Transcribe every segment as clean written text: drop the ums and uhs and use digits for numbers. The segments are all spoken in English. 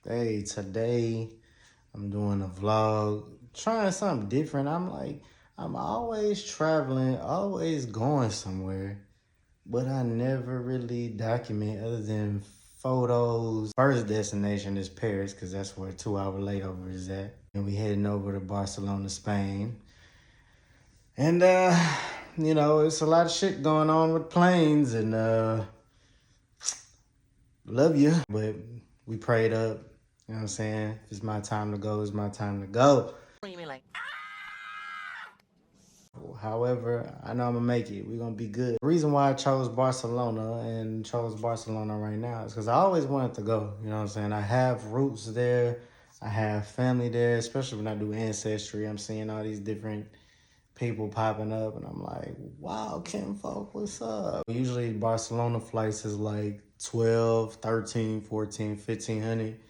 Hey, today I'm doing a vlog, trying something different. I'm always traveling, always going somewhere, but I never really document other than photos. First destination is Paris, because that's where 2 hour layover is at. And we heading over to Barcelona, Spain. And, it's a lot of shit going on with planes and, love you. But we prayed up. You know what I'm saying? If it's my time to go, it's my time to go. What do you mean, like? However, I know I'm gonna make it. We're gonna be good. The reason why I chose Barcelona and chose Barcelona right now is because I always wanted to go. You know what I'm saying? I have roots there. I have family there, especially when I do ancestry. I'm seeing all these different people popping up, and I'm like, wow, kinfolk, what's up? Usually Barcelona flights is like 12, 13, 14, 1500.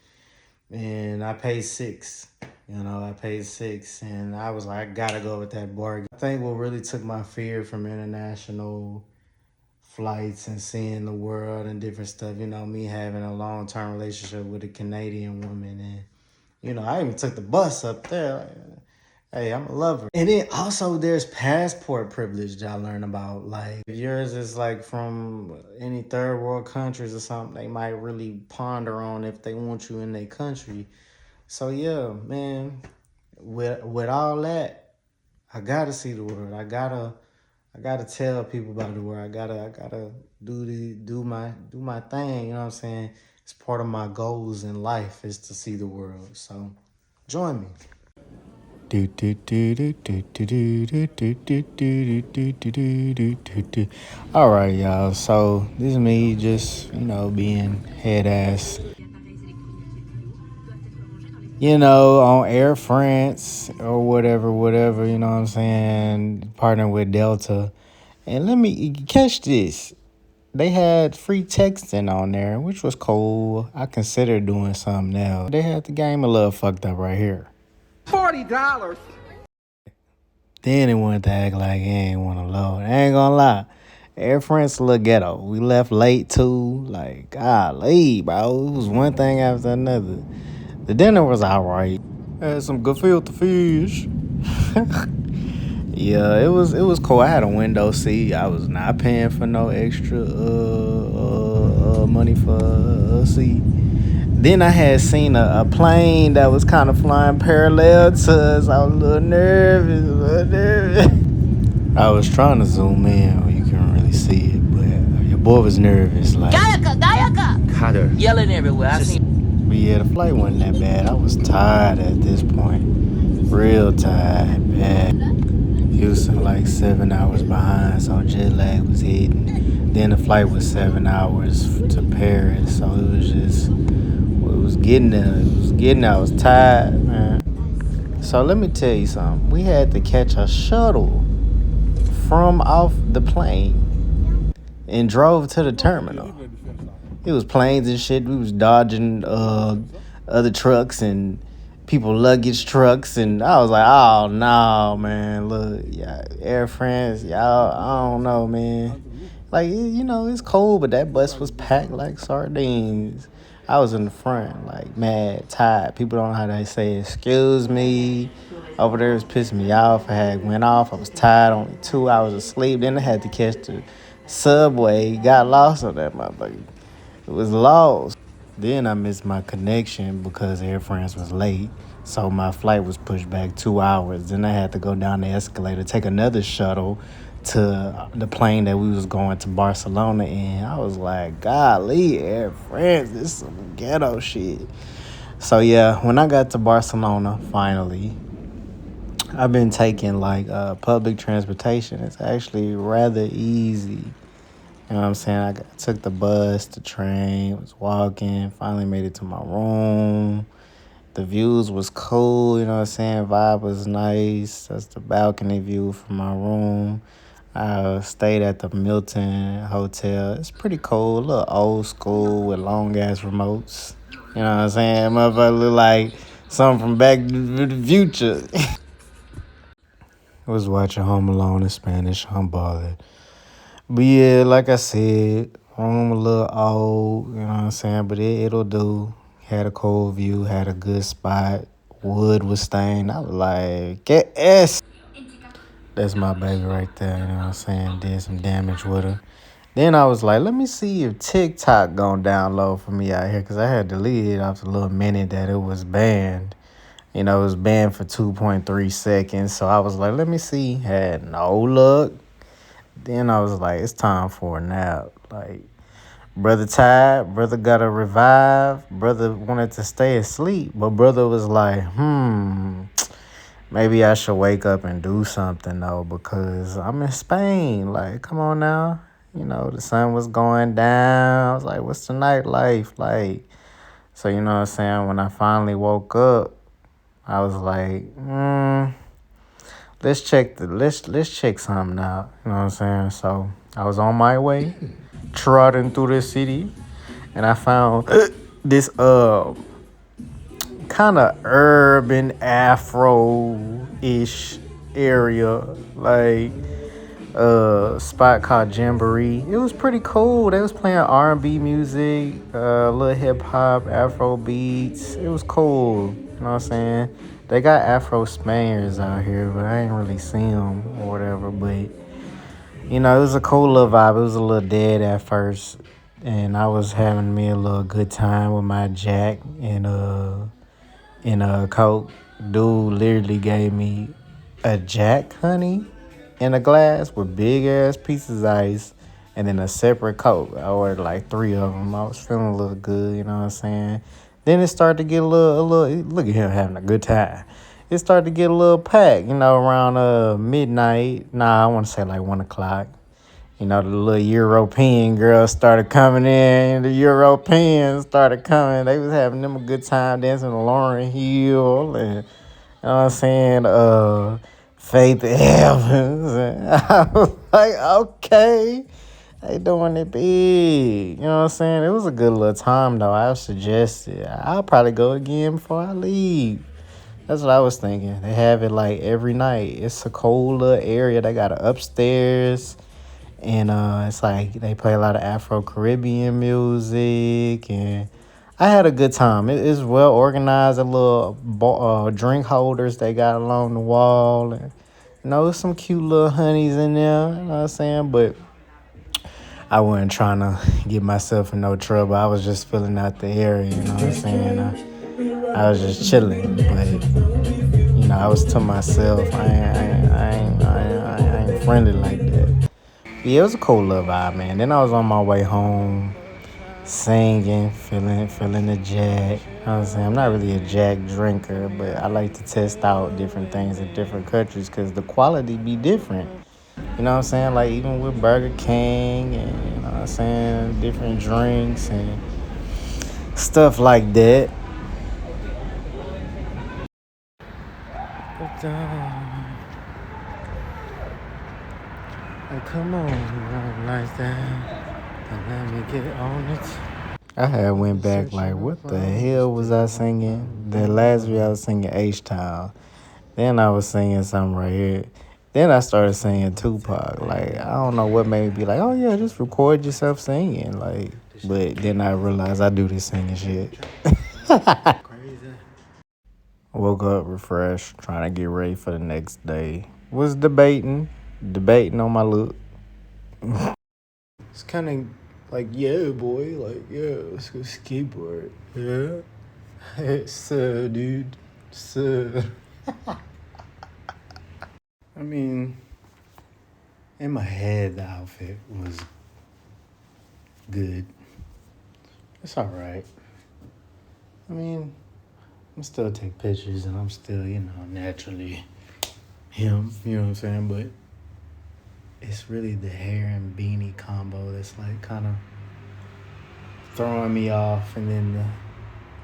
And I paid six. I paid six, and I was like, I gotta go with that bargain. I think what really took my fear from international flights and seeing the world and different stuff, me having a long-term relationship with a Canadian woman. And, I even took the bus up there. Like, hey, I'm a lover. And then also there's passport privilege that I learned about. Like, if yours is like from any third world countries or something, they might really ponder on if they want you in their country. So yeah, man, with all that, I gotta see the world. I gotta tell people about the world. I gotta do my thing, you know what I'm saying? It's part of my goals in life is to see the world. So join me. All right, y'all. So this is me just, being head ass, on Air France or whatever, you know what I'm saying? Partnering with Delta. And let me catch this. They had free texting on there, which was cool. I considered doing something else. They had the game a little fucked up right here. $40. Then they wanted to act like he ain't want to load. I ain't gonna lie. Air France a little ghetto. We left late too. Like, golly, bro. It was one thing after another. The dinner was alright. Had some gefilte fish. Yeah, it was cool. I had a window seat. I was not paying for no extra money for a seat. Then I had seen a plane that was kind of flying parallel to us. I was a little nervous. I was trying to zoom in where you couldn't really see it, but your boy was nervous. Like, Cutter. Yelling everywhere. I seen. but yeah, the flight wasn't that bad. I was tired at this point. Real tired, man. Houston like 7 hours behind, so jet lag was hitting. Then the flight was 7 hours to Paris, so it was getting there. I was tired, man. So let me tell you something. We had to catch a shuttle from off the plane and drove to the terminal. It was planes and shit. We was dodging other trucks and people luggage trucks, and I was like, oh no, man, look, yeah, Air France, y'all, I don't know, man. Like, it's cold, but that bus was packed like sardines. I was in the front, like, mad, tired. People don't know how they say excuse me. Over there was pissing me off. I had went off. I was tired, only 2 hours of sleep. Then I had to catch the subway. Got lost on that motherfucker. It was lost. Then I missed my connection because Air France was late. So my flight was pushed back 2 hours. Then I had to go down the escalator, take another shuttle to the plane that we was going to Barcelona in. I was like, golly, Air France, this is some ghetto shit. So yeah, when I got to Barcelona, finally, I've been taking like public transportation. It's actually rather easy. You know what I'm saying? I took the bus, the train, was walking, finally made it to my room. The views was cool, you know what I'm saying? Vibe was nice. That's the balcony view from my room. I stayed at the Milton Hotel. It's pretty cool, a little old school with long-ass remotes. You know what I'm saying? Motherfucker look like something from Back to the Future. I was watching Home Alone in Spanish. I'm bothered. But yeah, like I said, room a little old, you know what I'm saying? But it'll do. had a cold view, had a good spot. Wood was stained. I was like, get S. That's my baby right there, you know what I'm saying? Did some damage with her. Then I was like, let me see if TikTok gonna download for me out here, because I had deleted it after a little minute that it was banned. You know, it was banned for 2.3 seconds. So I was like, let me see. Had no luck. Then I was like, it's time for a nap. Like, brother tired, brother got to revive. Brother wanted to stay asleep, but brother was like, maybe I should wake up and do something though, because I'm in Spain. Like, come on now. You know, the sun was going down. I was like, what's the nightlife like? So, you know what I'm saying? When I finally woke up, I was like, let's check something out. You know what I'm saying? So I was on my way, trotting through the city, and I found this kind of urban Afro-ish area, like spot called Jamboree. It was pretty cool. They was playing R&B music, little hip hop, Afro beats. It was cool. You know what I'm saying? They got Afro Spaniards out here, but I ain't really seen them or whatever. But you know, it was a cool little vibe. It was a little dead at first, and I was having me a little good time with my Jack and a Coke. Dude literally gave me a Jack, honey, in a glass with big ass pieces of ice, and then a separate Coke. I ordered like 3 of them. I was feeling a little good, you know what I'm saying? Then it started to get a little. Look at him having a good time. It started to get a little packed, you know, around midnight. Nah, I want to say like 1 o'clock. You know, the little European girls started coming in. The Europeans started coming. They was having them a good time dancing to Lauryn Hill and, you know what I'm saying, Faith Evans. And I was like, okay, they doing it big. You know what I'm saying? It was a good little time, though. I suggest it. I'll probably go again before I leave. That's what I was thinking. They have it like every night. It's a cold little area. They got an upstairs. And it's like they play a lot of Afro-Caribbean music. And I had a good time. It's well organized. A little drink holders they got along the wall. And, you know, there's some cute little honeys in there. You know what I'm saying? But I wasn't trying to get myself in no trouble. I was just filling out the area. You know what I'm saying? I was just chilling. But, you know, I was to myself. I ain't friendly like that. Yeah, it was a cool little vibe, man. Then I was on my way home, singing, feeling the Jack. You know what I'm saying? I'm not really a Jack drinker, but I like to test out different things in different countries because the quality be different. You know what I'm saying? Like even with Burger King and, you know what I'm saying, different drinks and stuff like that. But, come on, like that. And let me get on it. I had went back like, what the hell was I singing? The last video I was singing H-Town. Then I was singing something right here. Then I started singing Tupac. Like, I don't know what made me be like, oh yeah, just record yourself singing. Like, but then I realized I do this singing shit. Woke up refreshed, trying to get ready for the next day. Was debating on my look. It's kind of like, yeah, boy, like, yeah, let's go skateboard. Yeah. So, dude. So. I mean, in my head, the outfit was good. It's all right. I mean, I still take pictures and I'm still, you know, naturally him, you know what I'm saying? But it's really the hair and beanie combo that's like kind of throwing me off. And then the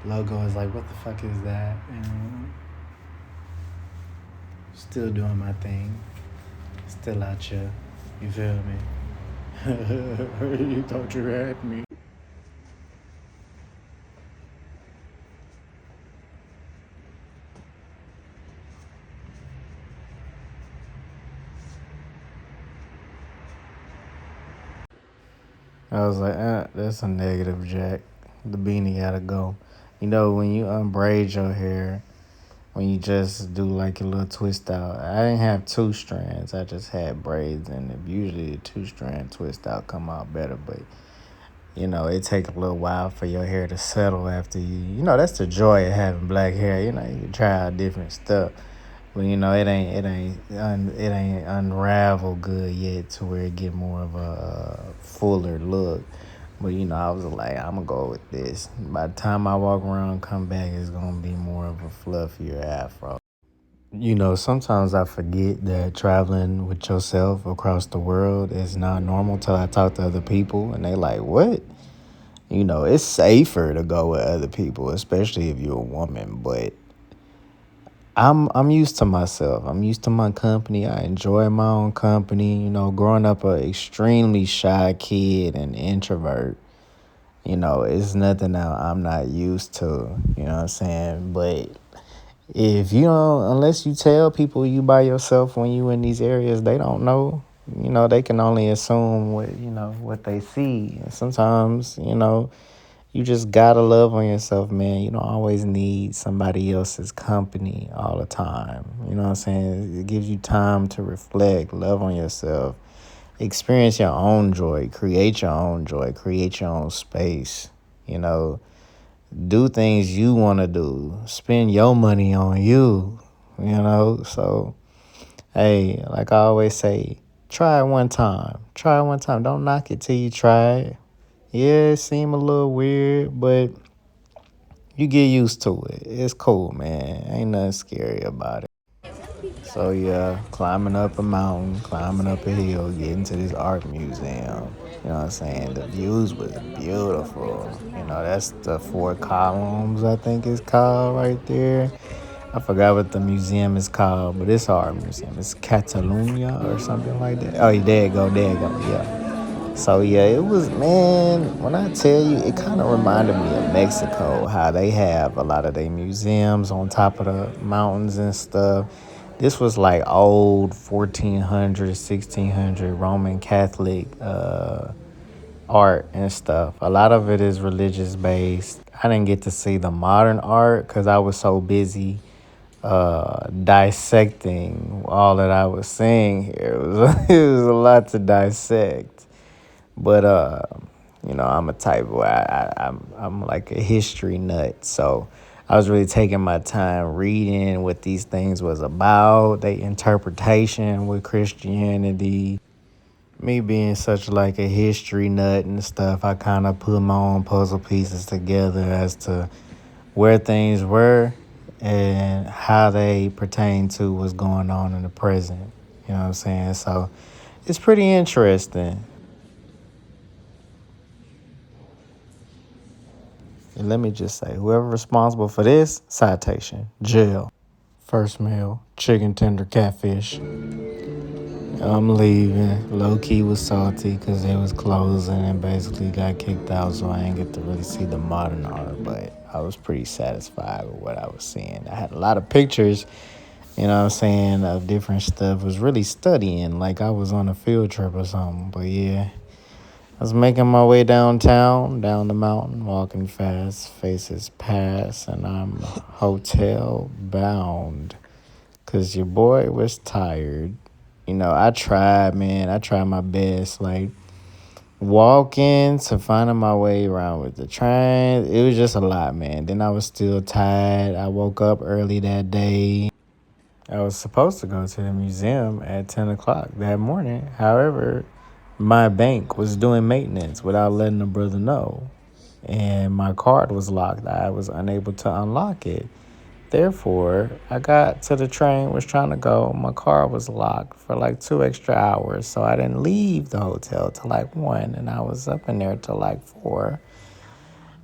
logo is like, what the fuck is that? And still doing my thing. Still out here. You feel me? You thought you had me. I was like, that's a negative, Jack. The beanie gotta go. When you unbraid your hair, when you just do like a little twist out. I didn't have two strands. I just had braids, and usually the two strand twist out come out better. But it take a little while for your hair to settle after you. That's the joy of having black hair. You can try out different stuff, but it ain't unravel good yet to where it get more of a fuller look. But I was like, I'm gonna go with this. By the time I walk around, come back, it's gonna be more of a fluffier afro. Sometimes I forget that traveling with yourself across the world is not normal till I talk to other people and they like, what? It's safer to go with other people, especially if you're a woman, but I'm used to myself. I'm used to my company. I enjoy my own company. Growing up a extremely shy kid and introvert, it's nothing that I'm not used to, you know what I'm saying? But if you don't, unless you tell people you by yourself when you in these areas, they don't know. They can only assume what they see. And sometimes, you just gotta love on yourself, man. You don't always need somebody else's company all the time. You know what I'm saying? It gives you time to reflect, love on yourself, experience your own joy, create your own joy, create your own space. You know, do things you want to do, spend your money on you. So hey, like I always say, try it one time. Try it one time. Don't knock it till you try it. Yeah, it seem a little weird, but you get used to it. It's cool, man. Ain't nothing scary about it. So yeah, climbing up a mountain, climbing up a hill, getting to this art museum. You know what I'm saying? The views was beautiful. That's the four columns, I think it's called right there. I forgot what the museum is called, but it's an art museum. It's Catalunya or something like that. Oh, there you go, yeah. So yeah, it was, man, when I tell you, it kind of reminded me of Mexico, how they have a lot of their museums on top of the mountains and stuff. This was like old 1400, 1600 Roman Catholic art and stuff. A lot of it is religious based. I didn't get to see the modern art because I was so busy dissecting all that I was seeing here. It was a lot to dissect. But I'm a type where I'm like a history nut. So I was really taking my time reading what these things was about, their interpretation with Christianity. Me being such like a history nut and stuff, I kind of put my own puzzle pieces together as to where things were and how they pertain to what's going on in the present. You know what I'm saying? So it's pretty interesting. And let me just say, whoever responsible for this, citation, jail. First meal, chicken tender catfish. I'm leaving. Low key was salty because it was closing and basically got kicked out, so I ain't get to really see the modern art. But I was pretty satisfied with what I was seeing. I had a lot of pictures, you know what I'm saying, of different stuff. Was really studying like I was on a field trip or something. But yeah, I was making my way downtown, down the mountain, walking fast, faces pass, and I'm hotel bound. Cause your boy was tired. I tried, man. I tried my best. Like walking to finding my way around with the train. It was just a lot, man. Then I was still tired. I woke up early that day. I was supposed to go to the museum at 10 o'clock that morning. However, my bank was doing maintenance without letting the brother know. And my card was locked. I was unable to unlock it. Therefore, I got to the train, was trying to go. My car was locked for like 2 extra hours. So I didn't leave the hotel till like 1. And I was up in there till like 4.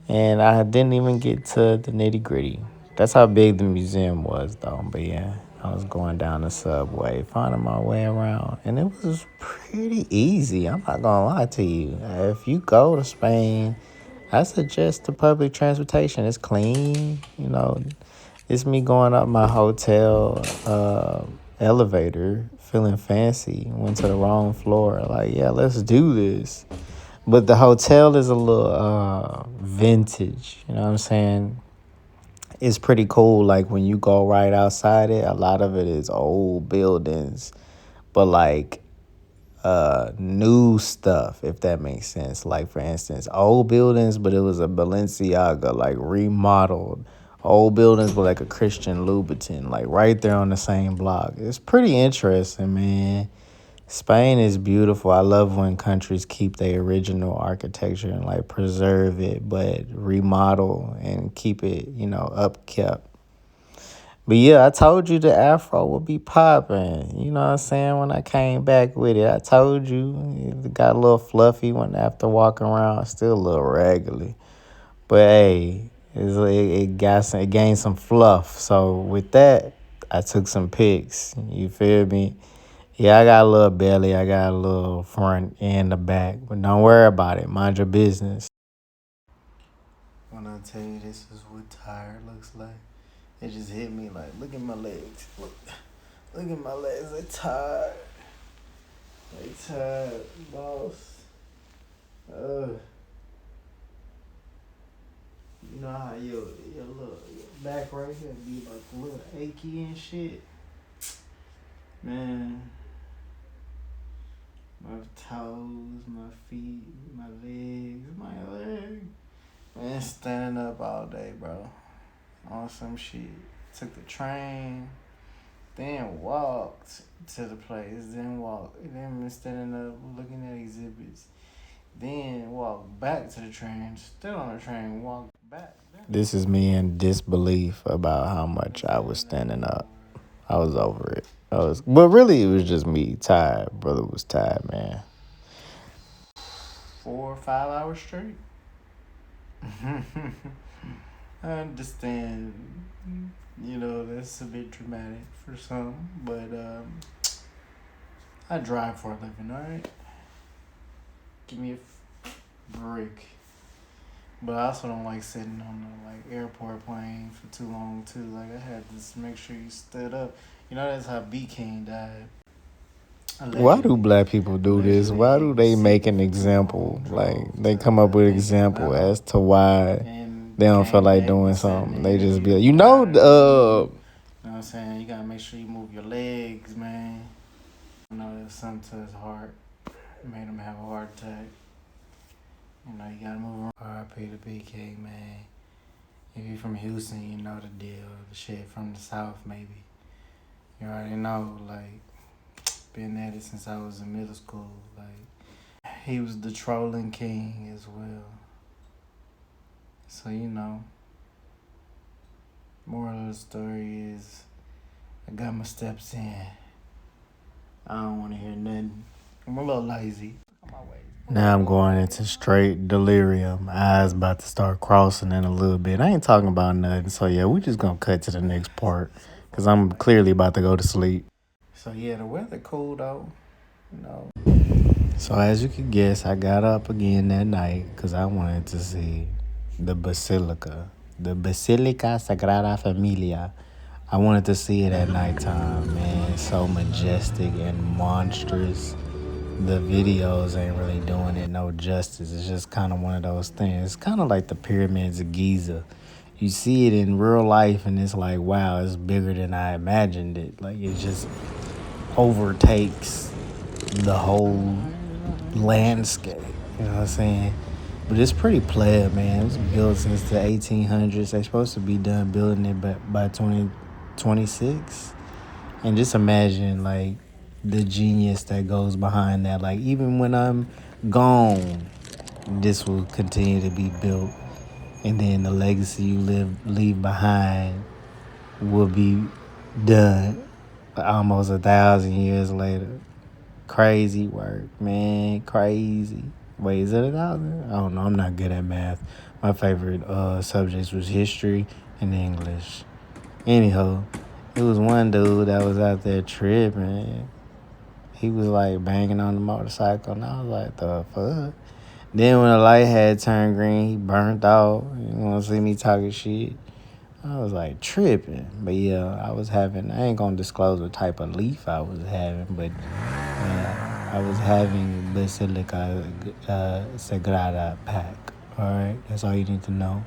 And I didn't even get to the nitty gritty. That's how big the museum was, though. But yeah, I was going down the subway, finding my way around. And it was pretty easy. I'm not going to lie to you. If you go to Spain, I suggest the public transportation. It's clean. It's me going up my hotel elevator, feeling fancy. Went to the wrong floor. Like, yeah, let's do this. But the hotel is a little vintage. You know what I'm saying? it's pretty cool. Like when you go right outside it, a lot of it is old buildings, but like new stuff, if that makes sense. Like for instance, old buildings, but it was a Balenciaga, like remodeled. Old buildings with like a Christian Louboutin, like right there on the same block. It's pretty interesting, man. Spain is beautiful. I love when countries keep their original architecture and like preserve it, but remodel and keep it, upkept. But yeah, I told you the afro would be popping. You know what I'm saying? When I came back with it, I told you it got a little fluffy when after walking around, still a little raggedy. But hey, it gained some fluff. So with that, I took some pics. You feel me? Yeah, I got a little belly, I got a little front and the back, but don't worry about it. Mind your business. When I tell you this is what tired looks like, it just hit me like, look at my legs. Look at my legs. They tired. They tired, boss. You know how your back right here be like a little achy and shit, man. My toes, my feet, my leg. Man, standing up all day, bro. On some shit. Took the train, then walked to the place, then been standing up, looking at exhibits, then walked back to the train, still on the train, walked back. This is me in disbelief about how much I was standing up. I was over it. But really, it was just me tired. Brother was tired, man. 4 or 5 hours straight. I understand, that's a bit dramatic for some, but I drive for a living, all right? Give me a break. But I also don't like sitting on the airport plane for too long too. Like I had to make sure you stood up. That's how B King died. Allegedly. Why do black people do this? Why do they make an example? Like they come up with an example as to why they don't feel like doing something. They just be like, You know what I'm saying? You gotta make sure you move your legs, man. There's something to his heart. It made him have a heart attack. You gotta move around. R.I.P. to BK, man. If you're from Houston, you know the deal. The shit from the South, maybe. You already know, been at it since I was in middle school. He was the trolling king as well. So, moral of the story is I got my steps in. I don't want to hear nothing. I'm a little lazy. Now I'm going into straight delirium. Eyes about to start crossing in a little bit. I ain't talking about nothing. So yeah, we just gonna cut to the next part. Cause I'm clearly about to go to sleep. So yeah, the weather cool though. So as you can guess, I got up again that night because I wanted to see the Basilica. The Basilica Sagrada Familia. I wanted to see it at nighttime, man. So majestic and monstrous. The videos ain't really doing it no justice. It's just kind of one of those things. It's kind of like the pyramids of Giza. You see it in real life and it's like, wow, it's bigger than I imagined it. Like it just overtakes the whole landscape. You know what I'm saying? But it's pretty pleb, man. It was built since the 1800s. They're supposed to be done building it by 2026. And just imagine, the genius that goes behind that. Even when I'm gone, this will continue to be built. And then the legacy you leave behind will be done almost 1,000 years later. Crazy work, man. Crazy. Wait, is it 1,000? I don't know. I'm not good at math. My favorite subjects was history and English. Anyhow, it was one dude that was out there tripping. He was banging on the motorcycle, and I was like, the fuck? Then when the light had turned green, he burnt out. You want to see me talking shit? I was tripping. But yeah, I ain't going to disclose what type of leaf I was having, but I was having Basilica Sagrada pack. All right, that's all you need to know.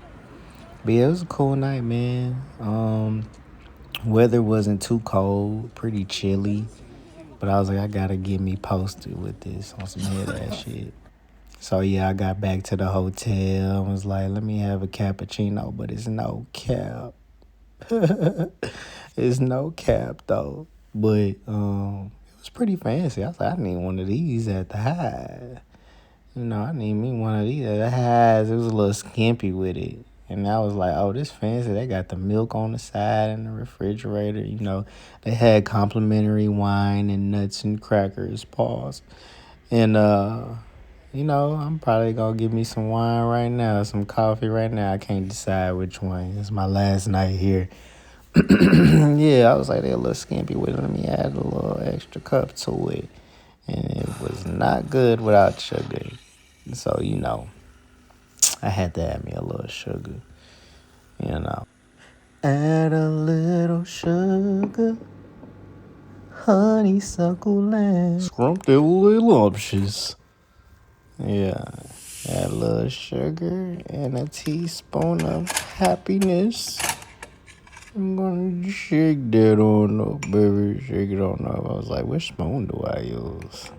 But yeah, it was a cool night, man. Weather wasn't too cold, pretty chilly. But I was like, I gotta get me posted with this on some head ass shit. So yeah, I got back to the hotel. I was like, let me have a cappuccino, but it's no cap. It's no cap though. But it was pretty fancy. I was like, I need one of these at the high. I need me one of these at the highs. It was a little skimpy with it. And I was like, oh, this fancy. They got the milk on the side in the refrigerator. They had complimentary wine and nuts and crackers. Pause. And I'm probably gonna give me some wine right now, some coffee right now. I can't decide which one. It's my last night here. Yeah, I was like, they're a little skimpy with it. Let me add a little extra cup to it. And it was not good without sugar. So, I had to add me a little sugar. Add a little sugar, honeysuckle lamb. Scrumptious. Yeah. Add a little sugar and a teaspoon of happiness. I'm gonna shake that on up, baby. Shake it on up. I was like, which spoon do I use?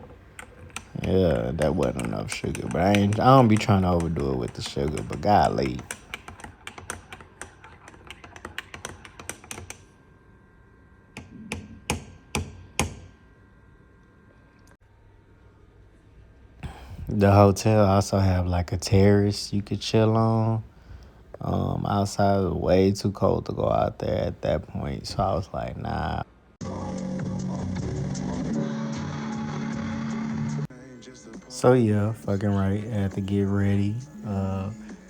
Yeah, that wasn't enough sugar. But I don't be trying to overdo it with the sugar, but golly. The hotel also have like a terrace you could chill on. Outside was way too cold to go out there at that point, so I was like, nah. So yeah, fucking right. I had to get ready.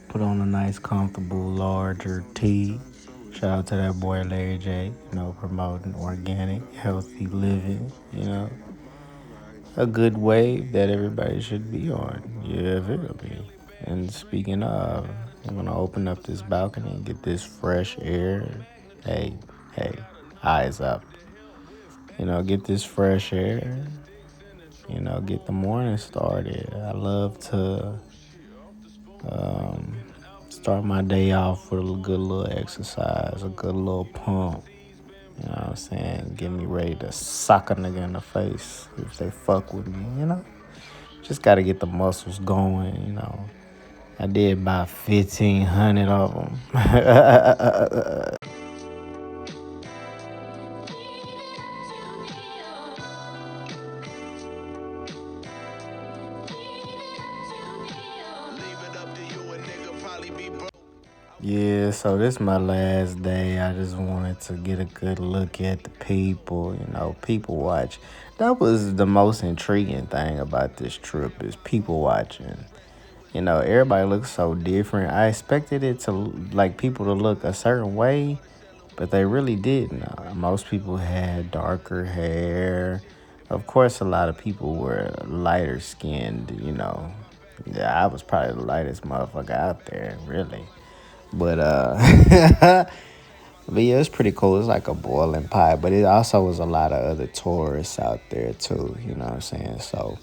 Put on a nice, comfortable, larger tee. Shout out to that boy Larry J. Promoting organic, healthy living. A good wave that everybody should be on. Yeah, me. And speaking of, I'm gonna open up this balcony and get this fresh air. Hey, hey, eyes up. Get this fresh air. Get the morning started. I love to start my day off with a good little exercise, a good little pump. You know what I'm saying? Get me ready to sock a nigga in the face if they fuck with me. Just gotta get the muscles going. I did about 1,500 of them. Yeah, so this is my last day. I just wanted to get a good look at the people, people watch. That was the most intriguing thing about this trip is people watching. Everybody looks so different. I expected it to, like, people to look a certain way, but they really didn't. Most people had darker hair. Of course, a lot of people were lighter skinned. Yeah, I was probably the lightest motherfucker out there, really. But but yeah, it's pretty cool. It's like a boiling pot, but it also was a lot of other tourists out there too. You know what I'm saying? So,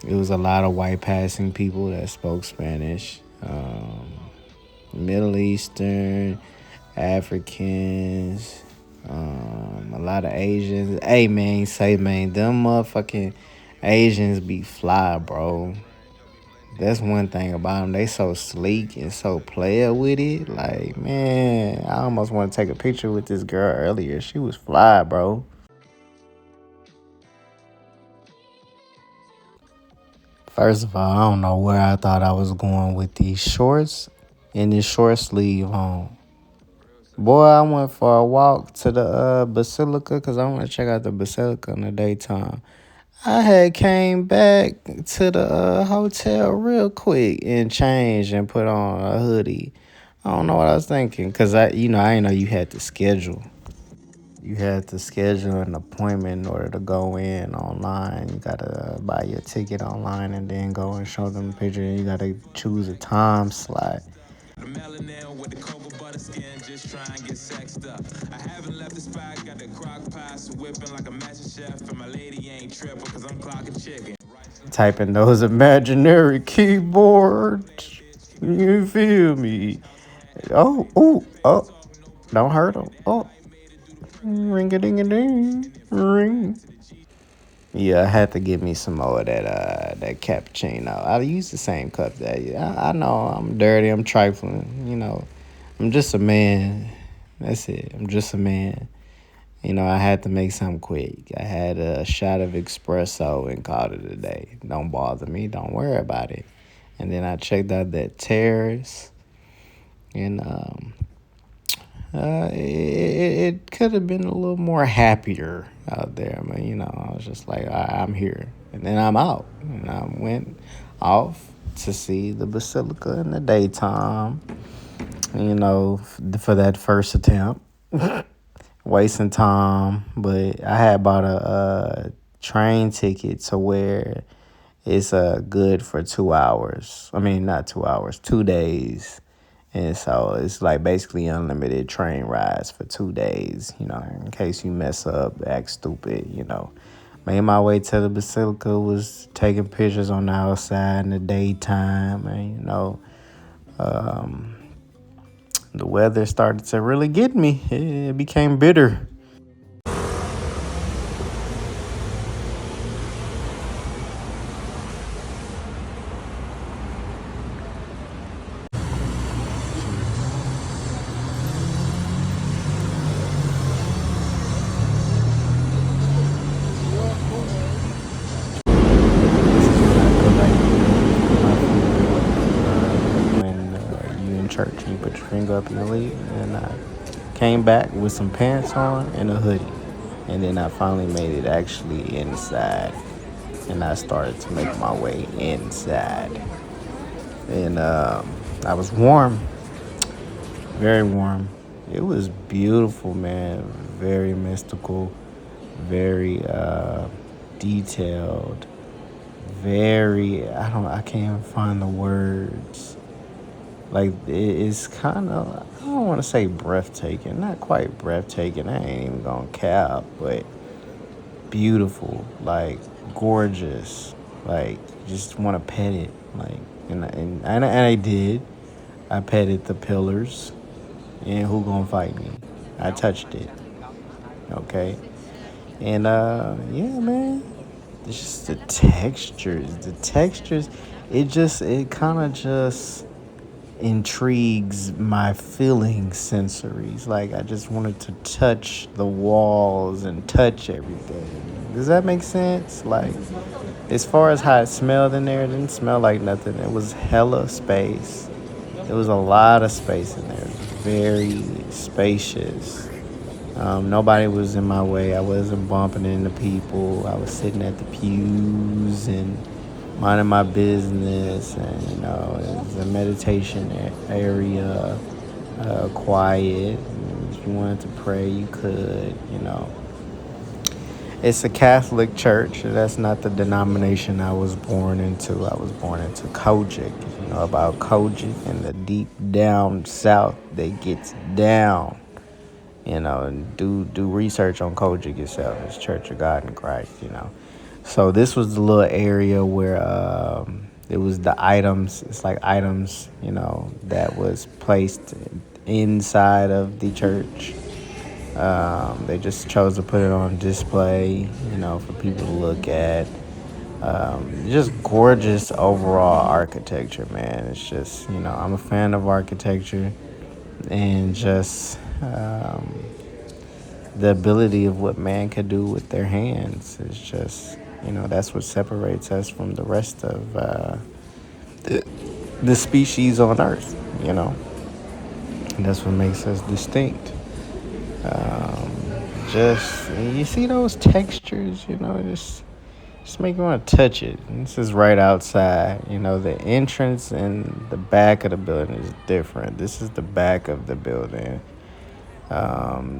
it was a lot of white passing people that spoke Spanish, Middle Eastern, Africans, a lot of Asians. Hey man, them motherfucking Asians be fly, bro. That's one thing about them. They so sleek and so player with it. Like, man, I almost want to take a picture with this girl earlier. She was fly, bro. First of all, I don't know where I thought I was going with these shorts and this short sleeve on. Boy, I went for a walk to the Basilica because I want to check out the Basilica in the daytime. I had came back to the hotel real quick and changed and put on a hoodie. I don't know what I was thinking because I didn't know you had to schedule. You had to schedule an appointment in order to go in online. You gotta buy your ticket online and then go and show them the picture. And you gotta choose a time slot. The melanin with the cocoa butter skin, just try and get sexed up. I haven't left the spot, got the crock pot whipping like a master chef, and my lady ain't tripping because I'm clocking chicken. Typing those imaginary keyboards. You feel me? Oh, oh, oh. Don't hurt him. Oh, ring a ding a ding. Ring. Yeah, I had to get me some more of that cappuccino. I use the same cup that I know I'm dirty, I'm trifling, I'm just a man. That's it. I'm just a man. I had to make something quick. I had a shot of espresso and called it a day. Don't bother me. Don't worry about it. And then I checked out that terrace, and it could have been a little more happier out there. I mean, I was just like, I'm here, and then I'm out, and I went off to see the basilica in the daytime. For that first attempt, wasting time, but I had bought a train ticket to where it's good for 2 hours. I mean, not 2 hours, 2 days. And so it's like basically unlimited train rides for 2 days, in case you mess up, act stupid, Made my way to the Basilica, was taking pictures on the outside in the daytime, and, the weather started to really get me. It became bitter. This is what I feel like doing my when you in church and you put your finger up your leg. And I came back with some pants on and a hoodie. And then I finally made it actually inside. And I started to make my way inside. And I was warm, very warm. It was beautiful, man. Very mystical, very detailed, very, I can't even find the words. Like, it's kind of, I don't want to say breathtaking, not quite breathtaking, I ain't even gonna cap, but beautiful, like gorgeous, like just want to pet it, like, and I did. I petted the pillars, and who gonna fight me? I touched it, okay, and yeah, man, it's just the textures. It kind of just intrigues my feeling sensories. Like, I just wanted to touch the walls and touch everything. Does that make sense? Like, as far as how it smelled in there, it didn't smell like nothing. It was hella space. There was a lot of space in there. It was very spacious. Nobody was in my way. I wasn't bumping into people. I was sitting at the pews and minding my business, and it was a meditation area, quiet. And if you wanted to pray, you could. It's a Catholic church. That's not the denomination I was born into. I was born into Kojic. If you know about Kojic and the deep down south that gets down. And do research on Kojic yourself. It's Church of God in Christ. So this was the little area where it was the items. It's like items, that was placed inside of the church. They just chose to put it on display, for people to look at. Just gorgeous overall architecture, man. It's just, I'm a fan of architecture, and just the ability of what man could do with their hands is just, that's what separates us from the rest of the species on Earth, And that's what makes us distinct. Just, you see those textures, just make you want to touch it. And this is right outside. The entrance and the back of the building is different. This is the back of the building.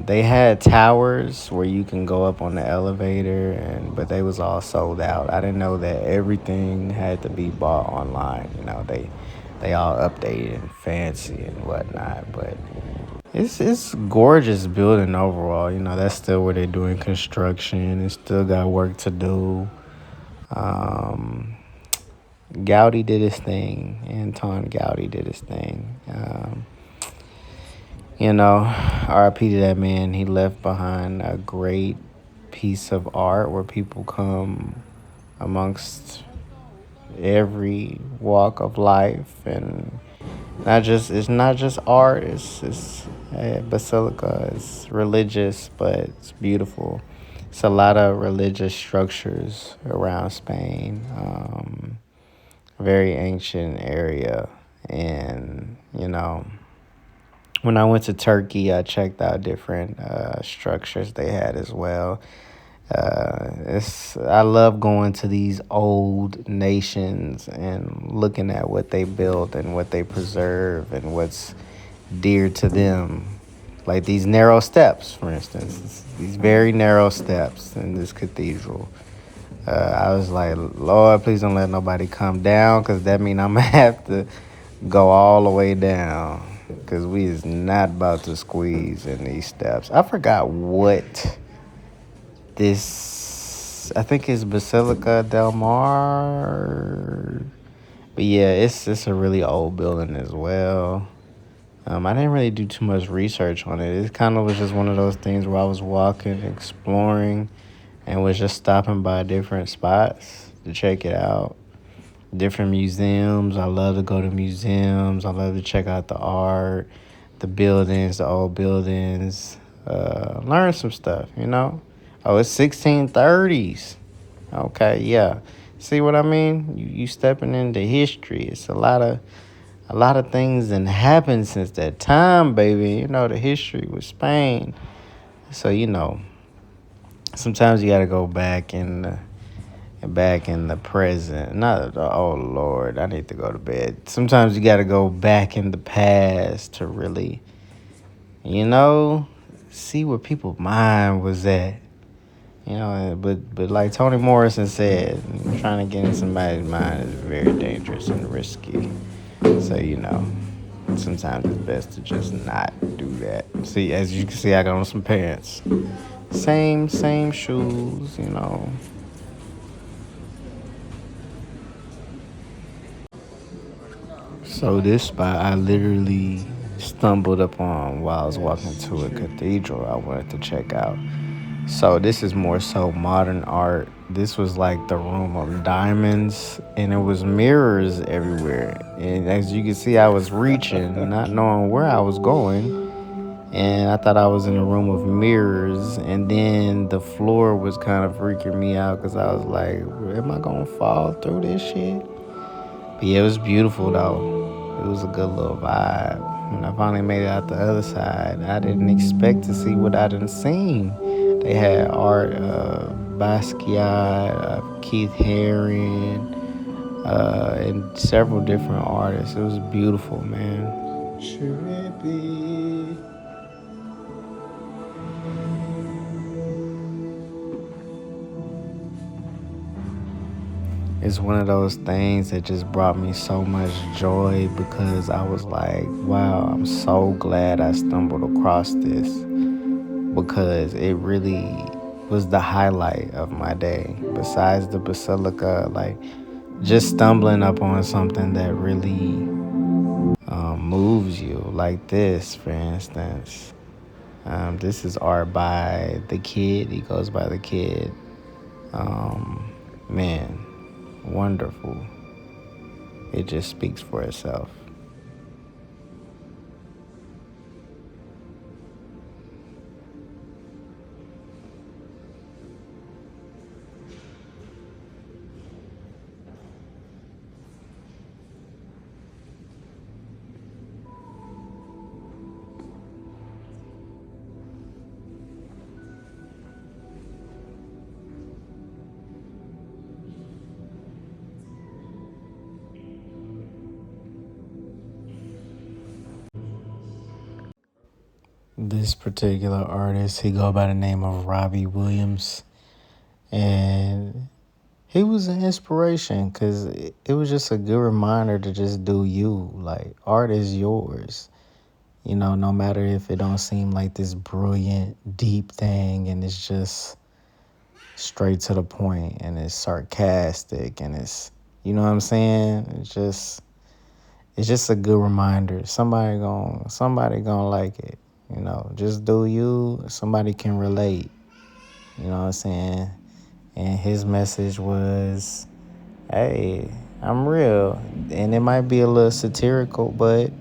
They had towers where you can go up on the elevator, but they was all sold out. I didn't know that everything had to be bought online. They all updated and fancy and whatnot, but it's gorgeous building overall. That's still where they're doing construction. It's still got work to do. Gaudi did his thing. Anton Gaudi did his thing. RIP to that man. He left behind a great piece of art where people come amongst every walk of life, and it's not just art. It's basilica. It's religious, but it's beautiful. It's a lot of religious structures around Spain. Very ancient area, and when I went to Turkey, I checked out different structures they had as well. I love going to these old nations and looking at what they built and what they preserve and what's dear to them. Like these narrow steps, for instance, these very narrow steps in this cathedral. I was like, Lord, please don't let nobody come down, because that means I'm going to have to go all the way down, because we is not about to squeeze in these steps. I forgot what I think it's Basilica del Mar. But yeah, it's a really old building as well. I didn't really do too much research on it. It kind of was just one of those things where I was walking, exploring, and was just stopping by different spots to check it out. Different museums. I love to go to museums. I love to check out the art, the buildings, the old buildings. Learn some stuff, Oh, it's 1630s. Okay, yeah. See what I mean? You stepping into history. It's a lot of things that happened since that time, baby. The history with Spain. So sometimes you gotta go back in the present. Not oh Lord, I need to go to bed. Sometimes you gotta go back in the past to really, see where people's mind was at. But like Toni Morrison said, trying to get in somebody's mind is very dangerous and risky. So, sometimes it's best to just not do that. See, as you can see, I got on some pants. Same shoes, So this spot I literally stumbled upon while I was walking to a cathedral I wanted to check out. So this is more so modern art. This was like the room of diamonds, and it was mirrors everywhere. And as you can see, I was reaching, not knowing where I was going, and I thought I was in a room of mirrors. And then the floor was kind of freaking me out, because I was like, am I gonna fall through this shit? But yeah, it was beautiful though. It was a good little vibe. When I finally made it out the other side, I didn't expect to see what I done seen. They had art of Basquiat, of Keith Haring, and several different artists. It was beautiful, man. Trippy. It's one of those things that just brought me so much joy, because I was like, wow, I'm so glad I stumbled across this, because it really was the highlight of my day. Besides the basilica, like just stumbling up on something that really moves you, like this, for instance. This is art by The Kid. He goes by The Kid. Man, wonderful. It just speaks for itself. This particular artist, he go by the name of Robbie Williams, and he was an inspiration, because it was just a good reminder to just do you. Like, art is yours. No matter if it don't seem like this brilliant, deep thing, and it's just straight to the point, and it's sarcastic, and it's, You know what I'm saying? It's just a good reminder. Somebody gonna like it. Just do you. Somebody can relate. You know what I'm saying? And his message was, hey, I'm real. And it might be a little satirical, but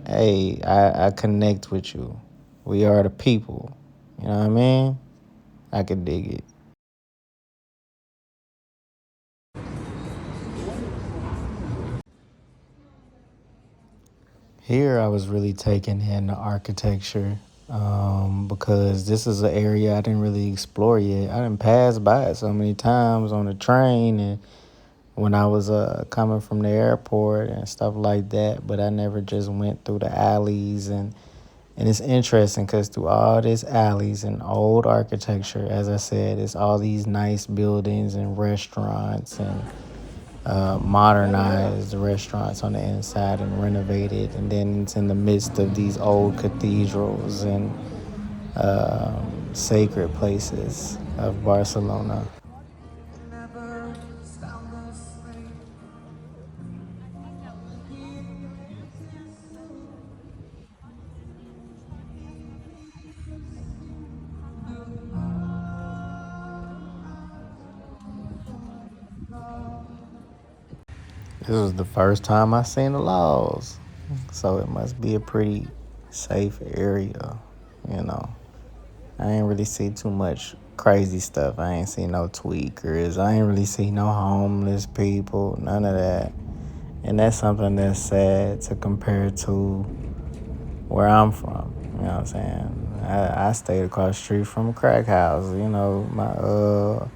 hey, I connect with you. We are the people. You know what I mean? I could dig it. Here, I was really taking in the architecture because this is an area I didn't really explore yet. I didn't pass by it so many times on the train and when I was coming from the airport and stuff like that, but I never just went through the alleys and it's interesting because through all these alleys and old architecture, as I said, it's all these nice buildings and restaurants and modernized restaurants on the inside and renovated. And then it's in the midst of these old cathedrals and sacred places of Barcelona. This was the first time I seen the laws, so it must be a pretty safe area, you know. I ain't really see too much crazy stuff. I ain't see no tweakers. I ain't really see no homeless people, none of that. And that's something that's sad to compare to where I'm from. You know what I'm saying? I stayed across the street from a crack house. My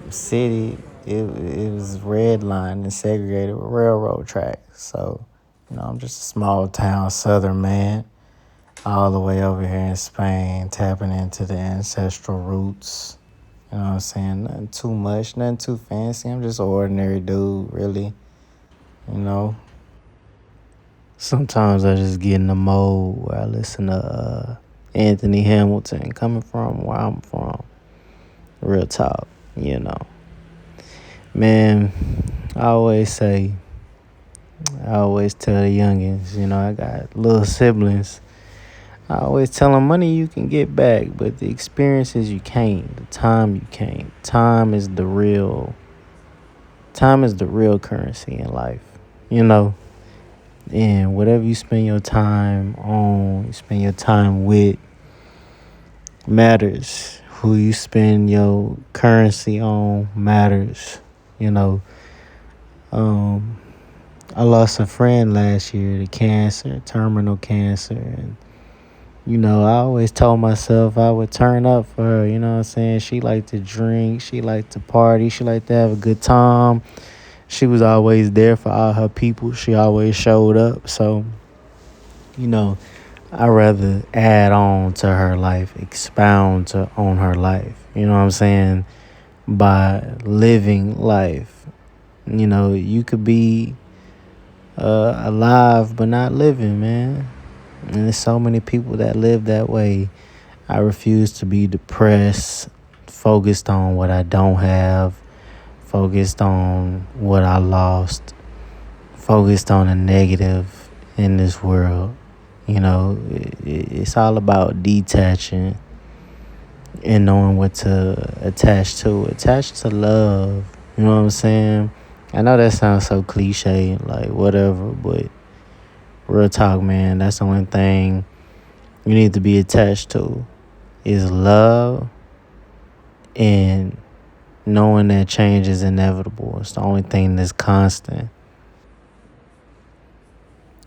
city, it was redlined and segregated with railroad tracks. So, I'm just a small town southern man all the way over here in Spain, tapping into the ancestral roots. You know what I'm saying? Nothing too much, nothing too fancy. I'm just an ordinary dude, really. You know. Sometimes I just get in the mode where I listen to Anthony Hamilton, coming from where I'm from. Real talk. Man, I always say, I always tell the youngins, I got little siblings. I always tell them money you can get back, but the experiences you can't. The time you can't. Time is the real currency in life. And whatever you spend your time on, you spend your time with, matters. Who you spend your currency on matters. You know, um, I lost a friend last year to cancer, terminal cancer, and I always told myself I would turn up for her. You know what I'm saying? She liked to drink, she liked to party, she liked to have a good time. She was always there for all her people. She always showed up. So, I'd rather add on to her life, on her life. You know what I'm saying? By living life. You could be alive but not living, man. And there's so many people that live that way. I refuse to be depressed, focused on what I don't have, focused on what I lost, focused on the negative in this world. It's all about detaching and knowing what to attach to. Attach to love. You know what I'm saying? I know that sounds so cliche, like whatever, but real talk, man, that's the only thing you need to be attached to is love and knowing that change is inevitable. It's the only thing that's constant.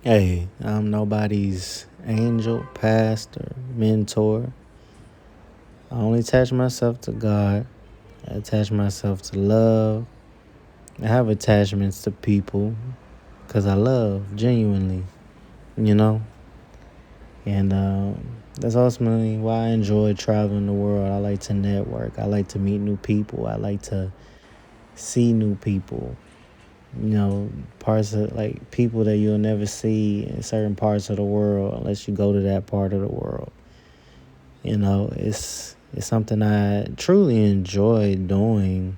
Hey, I'm nobody's angel, pastor, mentor. I only attach myself to God. I attach myself to love. I have attachments to people because I love genuinely, you know? And that's ultimately why I enjoy traveling the world. I like to network. I like to meet new people. I like to see new people. Parts of like people that you'll never see in certain parts of the world unless you go to that part of the world. It's something I truly enjoy doing.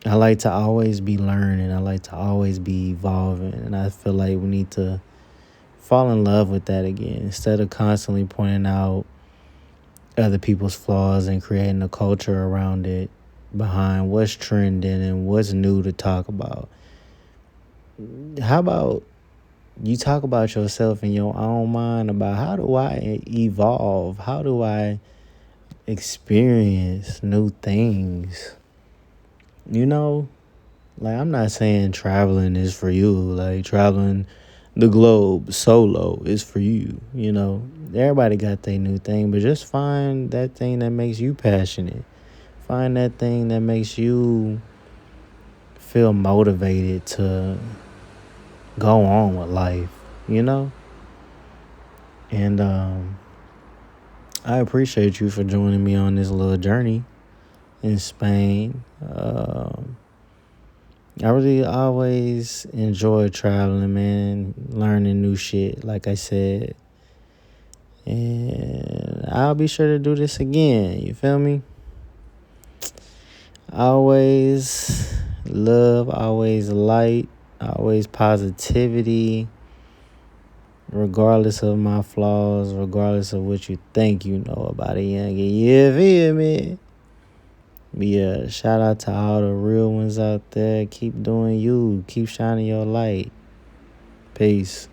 I like to always be learning. I like to always be evolving. And I feel like we need to fall in love with that again instead of constantly pointing out other people's flaws and creating a culture around it behind what's trending and what's new to talk about. How about you talk about yourself in your own mind about how do I evolve? How do I experience new things? You know, like I'm not saying traveling is for you, like traveling the globe solo is for you, you know. Everybody got their new thing, but just find that thing that makes you passionate. Find that thing that makes you feel motivated to go on with life, you know? And I appreciate you for joining me on this little journey in Spain. I really always enjoy traveling, man, learning new shit, like I said. And I'll be sure to do this again. You feel me? Always love, always light, always positivity, regardless of my flaws, regardless of what you think you know about a youngin'. You feel me? But yeah, shout out to all the real ones out there. Keep doing you. Keep shining your light. Peace.